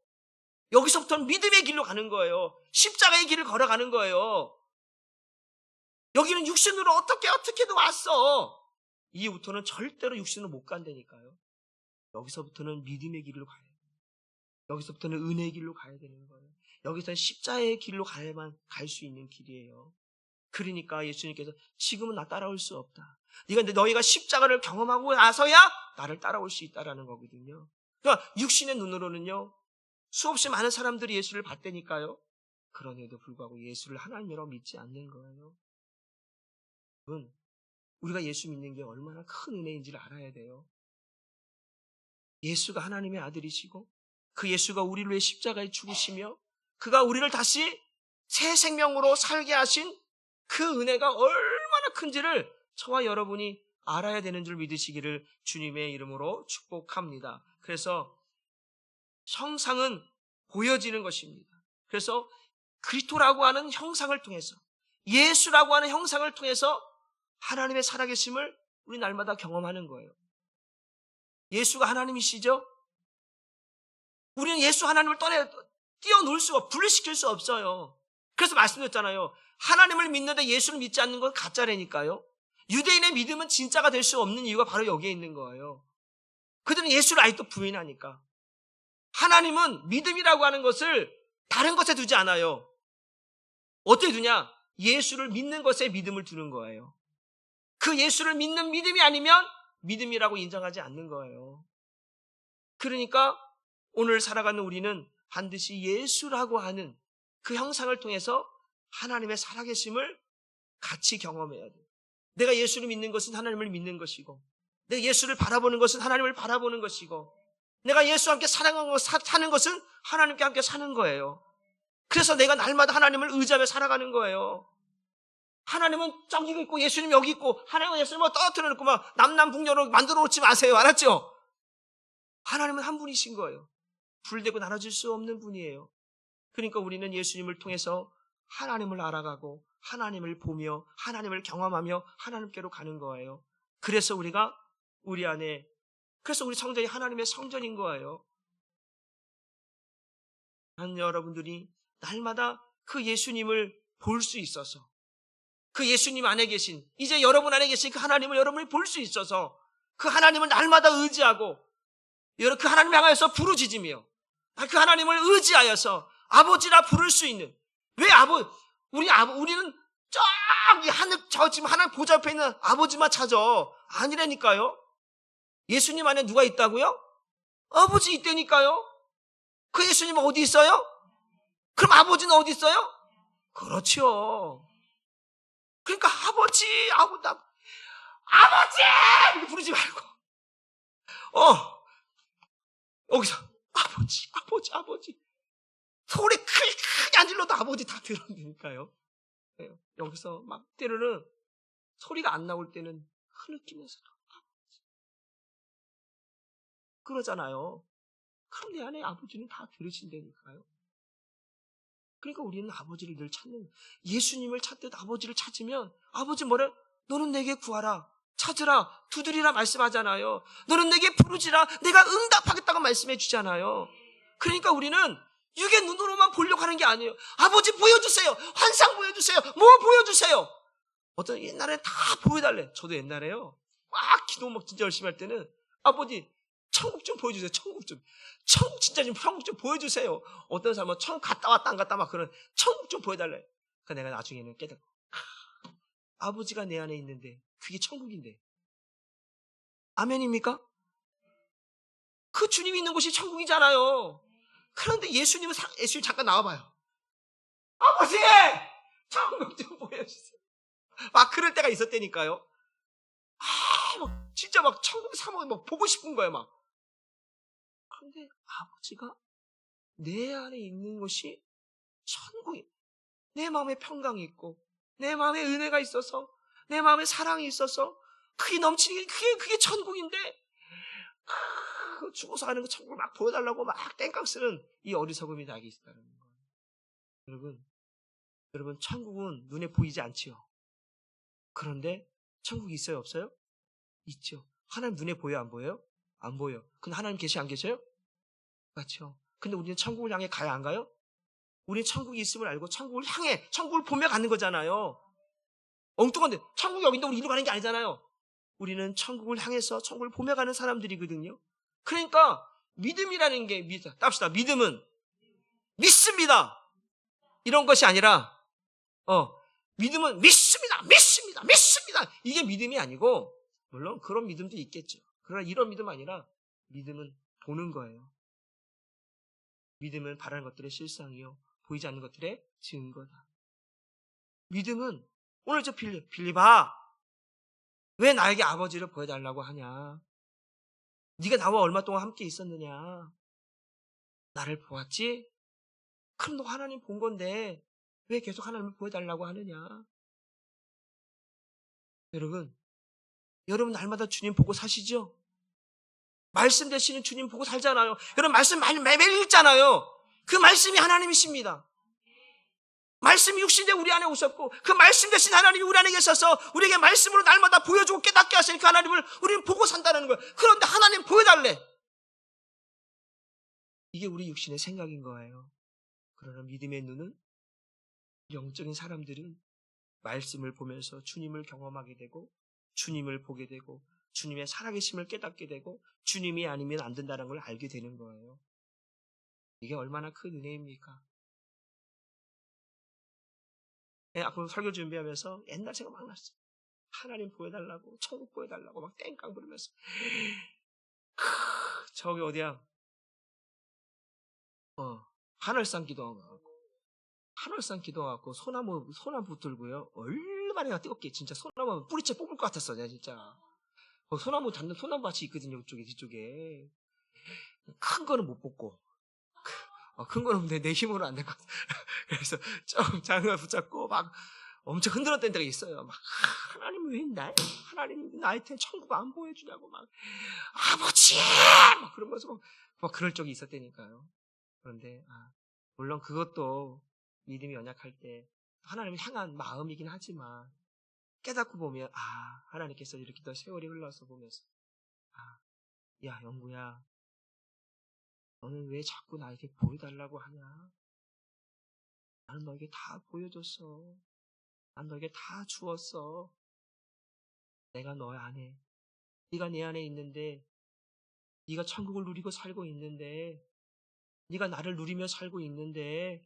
여기서부터는 믿음의 길로 가는 거예요. 십자가의 길을 걸어가는 거예요. 여기는 육신으로 어떻게든 왔어. 이후부터는 절대로 육신으로 못 간다니까요. 여기서부터는 믿음의 길로 가야 돼요. 여기서부터는 은혜의 길로 가야 되는 거예요. 여기서는 십자가의 길로 가야만 갈 수 있는 길이에요. 그러니까 예수님께서 지금은 나 따라올 수 없다. 너희가 십자가를 경험하고 나서야 나를 따라올 수 있다라는 거거든요. 그러니까 육신의 눈으로는요, 수없이 많은 사람들이 예수를 봤다니까요. 그럼에도 불구하고 예수를 하나님이라고 믿지 않는 거예요. 여러분, 우리가 예수 믿는 게 얼마나 큰 은혜인지를 알아야 돼요. 예수가 하나님의 아들이시고 그 예수가 우리를 위해 십자가에 죽으시며 그가 우리를 다시 새 생명으로 살게 하신 그 은혜가 얼마나 큰지를 저와 여러분이 알아야 되는 줄 믿으시기를 주님의 이름으로 축복합니다. 그래서 형상은 보여지는 것입니다. 그래서 그리스도라고 하는 형상을 통해서, 예수라고 하는 형상을 통해서 하나님의 살아계심을 우리 날마다 경험하는 거예요. 예수가 하나님이시죠? 우리는 예수 하나님을 뛰어놀 수가, 분리시킬 수 없어요. 그래서 말씀드렸잖아요. 하나님을 믿는데 예수를 믿지 않는 건 가짜라니까요. 유대인의 믿음은 진짜가 될 수 없는 이유가 바로 여기에 있는 거예요. 그들은 예수를 아직도 부인하니까. 하나님은 믿음이라고 하는 것을 다른 것에 두지 않아요. 어떻게 두냐? 예수를 믿는 것에 믿음을 두는 거예요. 그 예수를 믿는 믿음이 아니면 믿음이라고 인정하지 않는 거예요. 그러니까 오늘 살아가는 우리는 반드시 예수라고 하는 그 형상을 통해서 하나님의 살아계심을 같이 경험해야 돼요. 내가 예수를 믿는 것은 하나님을 믿는 것이고, 내가 예수를 바라보는 것은 하나님을 바라보는 것이고, 내가 예수와 함께 사는 것은 하나님께 함께 사는 거예요. 그래서 내가 날마다 하나님을 의지하며 살아가는 거예요. 하나님은 저기 있고 예수님 여기 있고 하나님은 예수님을 떨어뜨려 놓고 막 남남북녀로 만들어 놓지 마세요. 알았죠? 하나님은 한 분이신 거예요. 분리되고 나눠질 수 없는 분이에요. 그러니까 우리는 예수님을 통해서 하나님을 알아가고 하나님을 보며 하나님을 경험하며 하나님께로 가는 거예요. 그래서 우리가 우리 안에, 그래서 우리 성전이 하나님의 성전인 거예요. 여러분들이 날마다 그 예수님을 볼 수 있어서, 그 예수님 안에 계신, 이제 여러분 안에 계신 그 하나님을 여러분이 볼 수 있어서 그 하나님을 날마다 의지하고 그 하나님 향하여서 부르짖으며 그 하나님을 의지하여서 아버지라 부를 수 있는, 왜 우리는 저기 지금 하나님 보좌 옆에 있는 아버지만 찾아. 아니라니까요. 예수님 안에 누가 있다고요? 아버지 있다니까요. 그 예수님은 어디 있어요? 그럼 아버지는 어디 있어요? 그렇죠. 그러니까 아버지 이렇게 부르지 말고 여기서 아버지 소리 크게 안 질러도 아버지 다 들었으니까요. 여기서 막 때로는 소리가 안 나올 때는 흐느끼면서 아버지 그러잖아요. 그럼 내 안에 아버지는 다 들으신다니까요. 그러니까 우리는 아버지를 늘 찾는, 예수님을 찾듯 아버지를 찾으면 아버지 뭐래? 너는 내게 구하라, 찾으라, 두드리라 말씀하잖아요. 너는 내게 부르지라, 내가 응답하겠다고 말씀해 주잖아요. 그러니까 우리는 육의 눈으로만 보려고 하는 게 아니에요. 아버지 보여주세요. 환상 보여주세요. 뭐 보여주세요. 어떤 옛날에 다 보여달래. 저도 옛날에요 막 기도 막 진짜 열심히 할 때는 아버지 천국 좀 보여주세요. 천국 좀 보여주세요. 어떤 사람은 천국 갔다 왔다 안 갔다 막 그런 천국 좀 보여달래. 그러니까 내가 나중에는 깨닫고 아버지가 내 안에 있는데 그게 천국인데. 아멘입니까? 그 주님이 있는 곳이 천국이잖아요. 그런데 예수님 잠깐 나와봐요. 아버지! 천국 좀 보여주세요. 막 그럴 때가 있었다니까요. 막 진짜 막 천국 사모에 막 보고 싶은 거예요, 막. 그런데 아버지가 내 안에 있는 것이 천국이, 내 마음에 평강이 있고, 내 마음에 은혜가 있어서, 내 마음에 사랑이 있어서, 그게 넘치는 게, 그게 천국인데, 죽어서 가는 그 천국을 막 보여달라고 막 땡깡 쓰는 이 어리석음이 나에게 있다는 거예요. 여러분, 천국은 눈에 보이지 않지요. 그런데 천국이 있어요, 없어요? 있죠. 하나님 눈에 보여요, 안 보여요? 안 보여요. 근데 하나님 계시 안 계셔요? 맞죠. 근데 우리는 천국을 향해 가야 안 가요? 우리는 천국이 있음을 알고 천국을 향해, 천국을 보며 가는 거잖아요. 엉뚱한데 천국이 여기인데 우리 이리로 가는 게 아니잖아요. 우리는 천국을 향해서 천국을 보며 가는 사람들이거든요. 그러니까 믿음이라는 게, 답시다. 믿음은 믿습니다 이런 것이 아니라 믿음은 믿습니다. 이게 믿음이 아니고, 물론 그런 믿음도 있겠죠. 그러나 이런 믿음 아니라 믿음은 보는 거예요. 믿음은 바라는 것들의 실상이요 보이지 않는 것들의 증거다. 믿음은 오늘 저 빌립아, 왜 나에게 아버지를 보여달라고 하냐? 네가 나와 얼마 동안 함께 있었느냐? 나를 보았지? 그럼 너 하나님 본 건데 왜 계속 하나님을 보여달라고 하느냐? 여러분 날마다 주님 보고 사시죠? 말씀 되시는 주님 보고 살잖아요. 여러분 말씀 매일 읽잖아요. 그 말씀이 하나님이십니다. 말씀이 육신에 우리 안에 오셨고 그 말씀 되신 하나님이 우리 안에 계셔서 우리에게 말씀으로 날마다 보여주고 깨닫게 하시는 그 하나님을 우리는 보고 산다는 거예요. 그런데 하나님 보여달래. 이게 우리 육신의 생각인 거예요. 그러나 믿음의 눈은, 영적인 사람들은 말씀을 보면서 주님을 경험하게 되고 주님을 보게 되고 주님의 살아계심을 깨닫게 되고 주님이 아니면 안 된다는 걸 알게 되는 거예요. 이게 얼마나 큰 은혜입니까? 앞으로 설교 준비하면서 옛날 생각 막 났어요. 하나님 보여달라고, 천국 보여달라고 막 땡깡 부르면서 저기 어디야? 하늘산 기도하고 소나무 붙들고요. 얼마나 뜨겁게 진짜 소나무 뿌리채 뽑을 것 같았어, 내가 진짜. 소나무 밭이 있거든요, 이쪽에 뒤쪽에. 큰 거는 못 뽑고, 큰 거는 내 힘으로 안 될 것 같아. 그래서 좀 작은 걸 붙잡고 막 엄청 흔들었던 때가 있어요. 막 하나님 왜 하나님 나한테 천국 안 보여주냐고 막 아버지 막 그러면서 막 그럴 적이 있었다니까요. 그런데 물론 그것도 믿음이 연약할 때 하나님을 향한 마음이긴 하지만 깨닫고 보면 하나님께서 이렇게 더 세월이 흘러서 보면서 야 영구야, 너는 왜 자꾸 나에게 보여달라고 하냐? 나는 너에게 다 보여줬어. 난 너에게 다 주었어. 내가 너 안에, 네가 내 안에 있는데, 네가 천국을 누리고 살고 있는데, 네가 나를 누리며 살고 있는데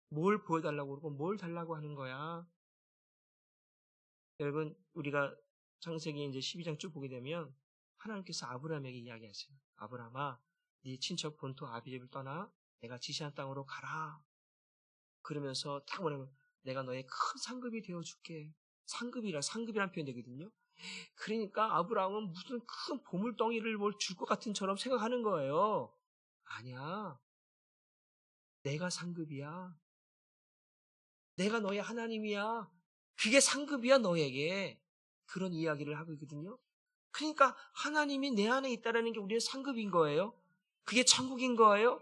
뭘 보여달라고 그러고 뭘 달라고 하는 거야? 여러분, 우리가 창세기 이제 12장 쭉 보게 되면 하나님께서 아브라함에게 이야기하세요. 아브라함아, 네 친척 본토 아비집을 떠나 내가 지시한 땅으로 가라. 그러면서 딱 뭐냐면 내가 너의 큰 상급이 되어줄게. 상급이란 표현이 되거든요. 그러니까 아브라함은 무슨 큰 보물덩이를 뭘 줄 것 같은처럼 생각하는 거예요. 아니야. 내가 상급이야. 내가 너의 하나님이야. 그게 상급이야, 너에게. 그런 이야기를 하고 있거든요. 그러니까 하나님이 내 안에 있다는 게 우리의 상급인 거예요. 그게 천국인 거예요.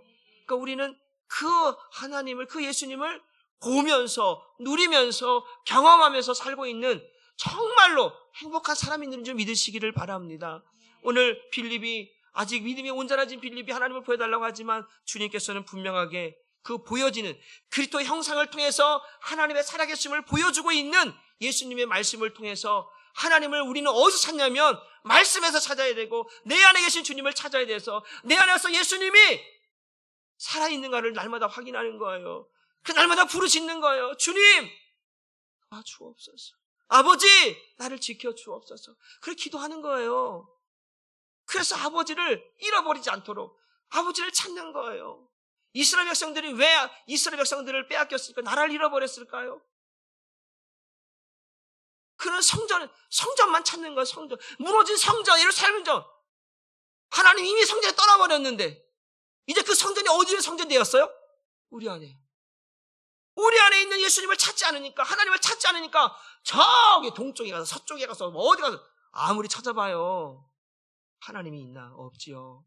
그러니까 우리는 그 하나님을, 그 예수님을 보면서, 누리면서, 경험하면서 살고 있는 정말로 행복한 사람인 줄 믿으시기를 바랍니다. 오늘 빌립이 아직 믿음이 온전해진 빌립이 하나님을 보여달라고 하지만 주님께서는 분명하게 그 보여지는 그리스도의 형상을 통해서 하나님의 살아계심을 보여주고 있는 예수님의 말씀을 통해서 하나님을 우리는 어디서 찾냐면 말씀에서 찾아야 되고 내 안에 계신 주님을 찾아야 돼서 내 안에서 예수님이 살아있는가를 날마다 확인하는 거예요. 그 날마다 부르짖는 거예요. 주님 도와주옵소서. 아버지 나를 지켜주옵소서. 그렇게 기도하는 거예요. 그래서 아버지를 잃어버리지 않도록 아버지를 찾는 거예요. 이스라엘 백성들이 왜 이스라엘 백성들을 빼앗겼을까? 나라를 잃어버렸을까요? 그런 성전만 찾는 거예요. 성전. 무너진 성전, 예루살렘 전. 하나님 이미 성전에 떠나버렸는데 이제 그 성전이 어디에 성전이 되었어요? 우리 안에. 우리 안에 있는 예수님을 찾지 않으니까, 하나님을 찾지 않으니까 저기 동쪽에 가서 서쪽에 가서 어디 가서 아무리 찾아봐요. 하나님이 있나? 없지요.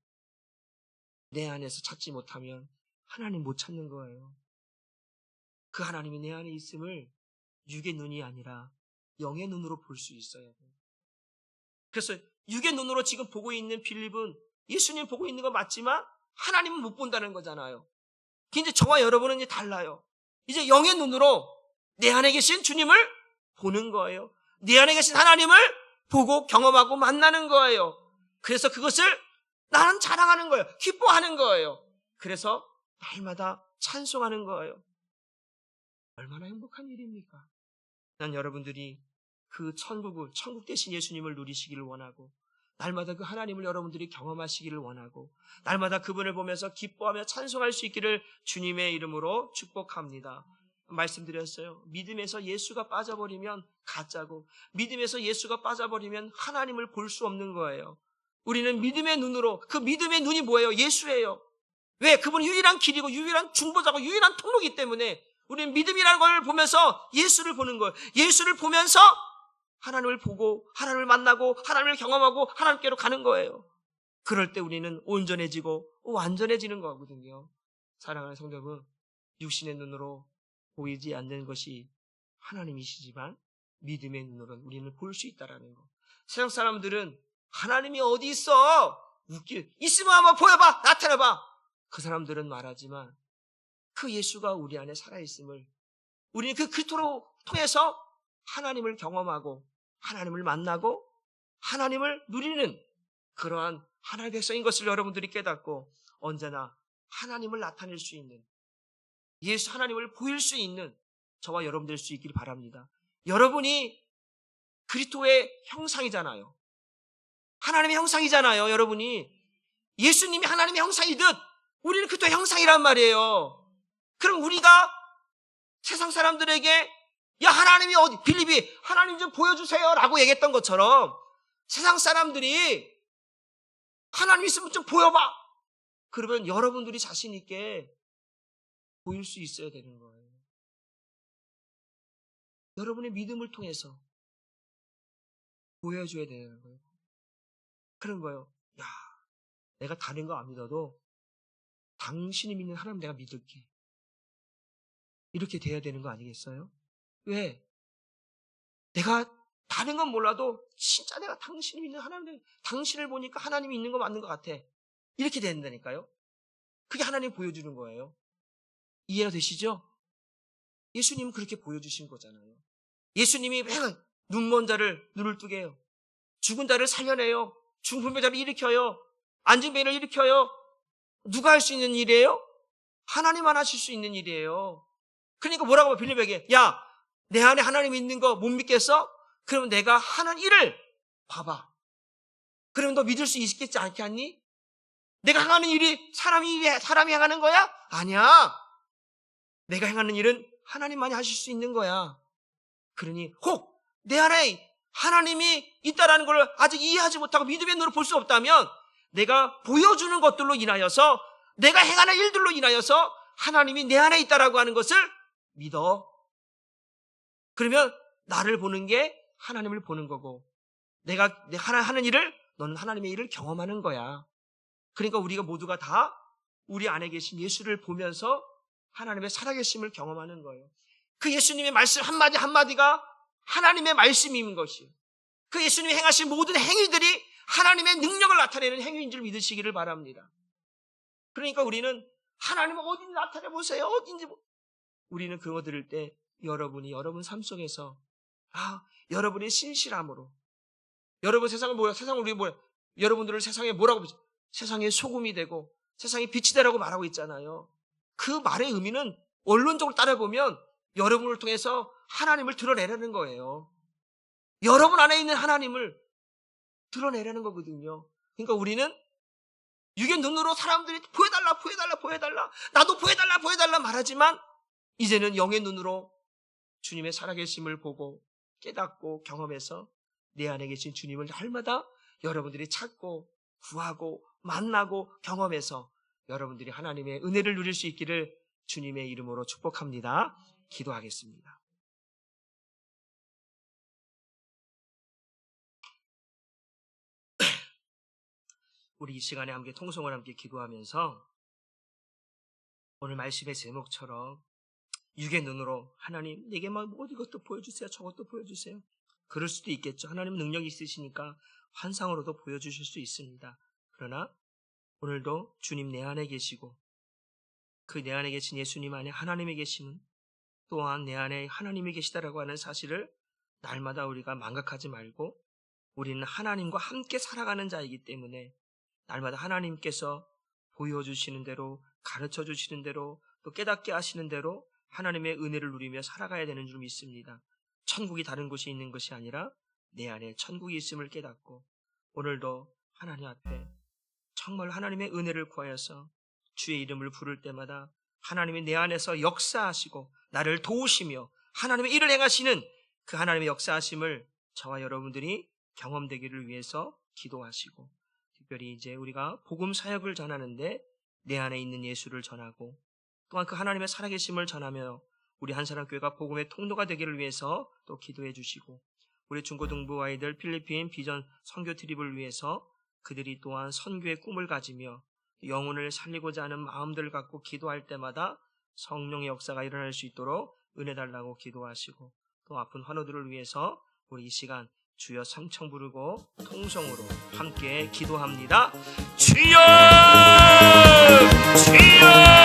내 안에서 찾지 못하면 하나님 못 찾는 거예요. 그 하나님이 내 안에 있음을 육의 눈이 아니라 영의 눈으로 볼 수 있어야 돼요. 그래서 육의 눈으로 지금 보고 있는 빌립은 예수님 보고 있는 거 맞지만 하나님은 못 본다는 거잖아요. 이제 저와 여러분은 이제 달라요. 이제 영의 눈으로 내 안에 계신 주님을 보는 거예요. 내 안에 계신 하나님을 보고 경험하고 만나는 거예요. 그래서 그것을 나는 자랑하는 거예요. 기뻐하는 거예요. 그래서 날마다 찬송하는 거예요. 얼마나 행복한 일입니까? 난 여러분들이 그 천국 대신 예수님을 누리시기를 원하고 날마다 그 하나님을 여러분들이 경험하시기를 원하고 날마다 그분을 보면서 기뻐하며 찬송할 수 있기를 주님의 이름으로 축복합니다. 말씀드렸어요. 믿음에서 예수가 빠져버리면 가짜고 믿음에서 예수가 빠져버리면 하나님을 볼 수 없는 거예요. 우리는 믿음의 눈으로, 그 믿음의 눈이 뭐예요? 예수예요. 왜? 그분은 유일한 길이고 유일한 중보자고 유일한 통로이기 때문에 우리는 믿음이라는 걸 보면서 예수를 보는 거예요. 예수를 보면서 하나님을 보고 하나님을 만나고 하나님을 경험하고 하나님께로 가는 거예요. 그럴 때 우리는 온전해지고 완전해지는 거거든요. 사랑하는 성도 여러분, 육신의 눈으로 보이지 않는 것이 하나님이시지만 믿음의 눈으로는 우리는 볼 수 있다는 거. 세상 사람들은 하나님이 어디 있어? 있으면 한번 보여봐, 나타나봐. 그 사람들은 말하지만 그 예수가 우리 안에 살아있음을 우리는 그 그리스도로 통해서 하나님을 경험하고 하나님을 만나고 하나님을 누리는 그러한 하나님의 백성인 것을 여러분들이 깨닫고 언제나 하나님을 나타낼 수 있는 예수 하나님을 보일 수 있는 저와 여러분 될 수 있기를 바랍니다. 여러분이 그리스도의 형상이잖아요. 하나님의 형상이잖아요. 여러분이 예수님이 하나님의 형상이듯 우리는 그리스도의 형상이란 말이에요. 그럼 우리가 세상 사람들에게 야 하나님이 어디 빌립이 하나님 좀 보여주세요 라고 얘기했던 것처럼 세상 사람들이 하나님 있으면 좀 보여봐 그러면 여러분들이 자신 있게 보일 수 있어야 되는 거예요. 여러분의 믿음을 통해서 보여줘야 되는 거예요. 그런 거예요. 야 내가 다른 거 안 믿어도 당신이 믿는 하나님 내가 믿을게. 이렇게 돼야 되는 거 아니겠어요? 왜? 내가 다른 건 몰라도 진짜 내가 당신이 믿는 하나님, 당신을 보니까 하나님이 있는 거 맞는 것 같아. 이렇게 된다니까요. 그게 하나님 보여주는 거예요. 이해가 되시죠? 예수님은 그렇게 보여주신 거잖아요. 예수님이 왜 눈먼 자를 눈을 뜨게 해요? 죽은 자를 살려내요. 중풍병자를 일으켜요. 앉은 병을 일으켜요. 누가 할 수 있는 일이에요? 하나님만 하실 수 있는 일이에요. 그러니까 뭐라고 봐, 빌립에게. 야, 내 안에 하나님이 있는 거 못 믿겠어? 그러면 내가 하는 일을 봐봐. 그러면 너 믿을 수 있겠지 않겠니? 내가 행하는 일이 사람이 행하는 거야? 아니야. 내가 행하는 일은 하나님만이 하실 수 있는 거야. 그러니 혹 내 안에 하나님이 있다라는 걸 아직 이해하지 못하고 믿음의 눈으로 볼 수 없다면 내가 보여주는 것들로 인하여서 내가 행하는 일들로 인하여서 하나님이 내 안에 있다라고 하는 것을 믿어. 그러면 나를 보는 게 하나님을 보는 거고 내가 하는 일을 너는 하나님의 일을 경험하는 거야. 그러니까 우리가 모두가 다 우리 안에 계신 예수를 보면서 하나님의 살아계심을 경험하는 거예요. 그 예수님의 말씀 한마디 한마디가 하나님의 말씀인 것이에요. 그 예수님이 행하신 모든 행위들이 하나님의 능력을 나타내는 행위인 줄 믿으시기를 바랍니다. 그러니까 우리는 하나님은 어딘지 나타내보세요. 어딘지. 우리는 그거 들을 때 여러분이 여러분 삶 속에서 여러분의 신실함으로 여러분 세상을 뭐야? 세상을 우리 뭐야? 여러분들을 세상에 뭐라고 보죠? 세상의 소금이 되고 세상의 빛이 되라고 말하고 있잖아요. 그 말의 의미는 원론적으로 따라보면 여러분을 통해서 하나님을 드러내라는 거예요. 여러분 안에 있는 하나님을 드러내라는 거거든요. 그러니까 우리는 육의 눈으로 사람들이 보여달라 나도 보여달라 말하지만 이제는 영의 눈으로 주님의 살아계심을 보고 깨닫고 경험해서 내 안에 계신 주님을 날마다 여러분들이 찾고 구하고 만나고 경험해서 여러분들이 하나님의 은혜를 누릴 수 있기를 주님의 이름으로 축복합니다. 기도하겠습니다. 우리 이 시간에 함께 통성을 함께 기도하면서 오늘 말씀의 제목처럼 육의 눈으로 하나님 내게 막 이것도 보여주세요. 저것도 보여주세요. 그럴 수도 있겠죠. 하나님은 능력이 있으시니까 환상으로도 보여주실 수 있습니다. 그러나 오늘도 주님 내 안에 계시고 그 내 안에 계신 예수님 안에 하나님이 계시는 또한 내 안에 하나님이 계시다라고 하는 사실을 날마다 우리가 망각하지 말고 우리는 하나님과 함께 살아가는 자이기 때문에 날마다 하나님께서 보여주시는 대로 가르쳐 주시는 대로 또 깨닫게 하시는 대로 하나님의 은혜를 누리며 살아가야 되는 줄 믿습니다. 천국이 다른 곳에 있는 것이 아니라 내 안에 천국이 있음을 깨닫고 오늘도 하나님 앞에 정말 하나님의 은혜를 구하여서 주의 이름을 부를 때마다 하나님이 내 안에서 역사하시고 나를 도우시며 하나님의 일을 행하시는 그 하나님의 역사하심을 저와 여러분들이 경험되기를 위해서 기도하시고 특별히 이제 우리가 복음 사역을 전하는데 내 안에 있는 예수를 전하고 또한 그 하나님의 살아계심을 전하며 우리 한사람교회가 복음의 통로가 되기를 위해서 또 기도해 주시고 우리 중고등부 아이들 필리핀 비전 선교 트립을 위해서 그들이 또한 선교의 꿈을 가지며 영혼을 살리고자 하는 마음들을 갖고 기도할 때마다 성령의 역사가 일어날 수 있도록 은혜 달라고 기도하시고 또 아픈 환우들을 위해서 우리 이 시간 주여 성청 부르고 통성으로 함께 기도합니다. 주여 주여